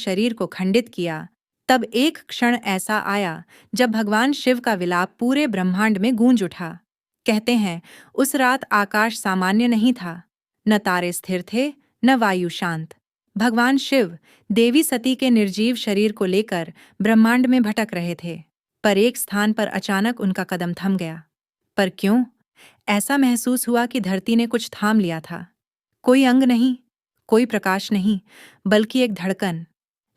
शरीर को खंडित किया, तब एक क्षण ऐसा आया जब भगवान शिव का विलाप पूरे ब्रह्मांड में गूंज उठा। कहते हैं, उस रात आकाश सामान्य नहीं था, न तारे स्थिर थे, न वायु शांत। भगवान शिव देवी सती के निर्जीव शरीर को लेकर ब्रह्मांड में भटक रहे थे, पर एक स्थान पर अचानक उनका कदम थम गया। पर क्यों? ऐसा महसूस हुआ कि धरती ने कुछ थाम लिया था। कोई अंग नहीं, कोई प्रकाश नहीं, बल्कि एक धड़कन।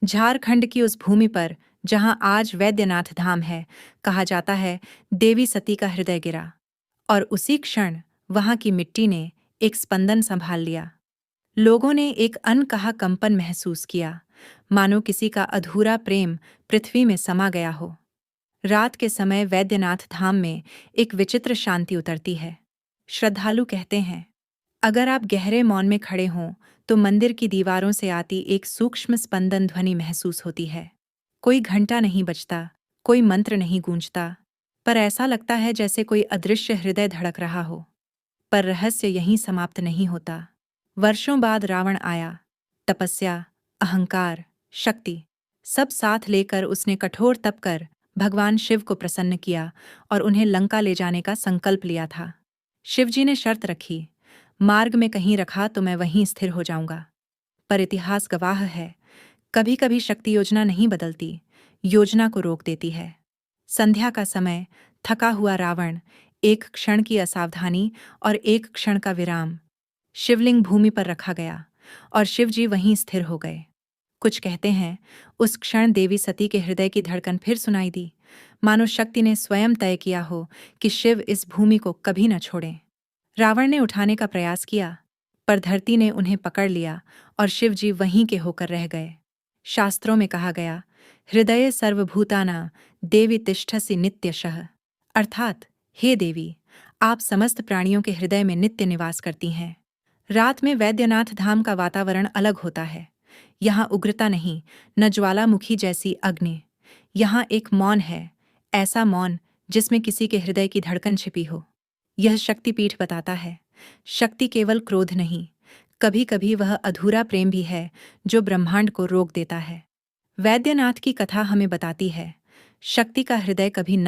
झारखंड की उस भूमि पर जहां आज वैद्यनाथ धाम है, कहा जाता है देवी सती का हृदय गिरा, और उसी क्षण वहां की मिट्टी ने एक स्पंदन संभाल लिया। लोगों ने एक अनकहा कंपन महसूस किया, मानो किसी का अधूरा प्रेम पृथ्वी में समा गया हो। रात के समय वैद्यनाथ धाम में एक विचित्र शांति उतरती है। श्रद्धालु कहते हैं, अगर आप गहरे मौन में खड़े हों तो मंदिर की दीवारों से आती एक सूक्ष्म स्पंदन ध्वनि महसूस होती है। कोई घंटा नहीं बजता, कोई मंत्र नहीं गूंजता, पर ऐसा लगता है जैसे कोई अदृश्य हृदय धड़क रहा हो। पर रहस्य यहीं समाप्त नहीं होता। वर्षों बाद रावण आया। तपस्या, अहंकार, शक्ति, सब साथ लेकर उसने कठोर तप कर भगवान शिव को प्रसन्न किया और उन्हें लंका ले जाने का संकल्प लिया था। शिवजी ने शर्त रखी, मार्ग में कहीं रखा तो मैं वहीं स्थिर हो जाऊंगा। पर इतिहास गवाह है, कभी कभी शक्ति योजना नहीं बदलती, योजना को रोक देती है। संध्या का समय, थका हुआ रावण, एक क्षण की असावधानी और एक क्षण का विराम। शिवलिंग भूमि पर रखा गया और शिवजी वहीं स्थिर हो गए। कुछ कहते हैं, उस क्षण देवी सती के हृदय की धड़कन फिर सुनाई दी, मानो शक्ति ने स्वयं तय किया हो कि शिव इस भूमि को कभी न छोड़ें। रावण ने उठाने का प्रयास किया, पर धरती ने उन्हें पकड़ लिया और शिवजी वहीं के होकर रह गए। शास्त्रों में कहा गया, हृदये सर्वभूतानां देवी तिष्ठसि नित्यशः, अर्थात हे देवी, आप समस्त प्राणियों के हृदय में नित्य निवास करती हैं। रात में वैद्यनाथ धाम का वातावरण अलग होता है। यहाँ उग्रता नहीं, न ज्वालामुखी जैसी अग्नि। यहाँ एक मौन है, ऐसा मौन जिसमें किसी के हृदय की धड़कन छिपी हो। यह शक्तिपीठ बताता है, शक्ति केवल क्रोध नहीं, कभी कभी वह अधूरा प्रेम भी है जो ब्रह्मांड को रोक देता है। वैद्यनाथ की कथा हमें बताती है, शक्ति का हृदय कभी न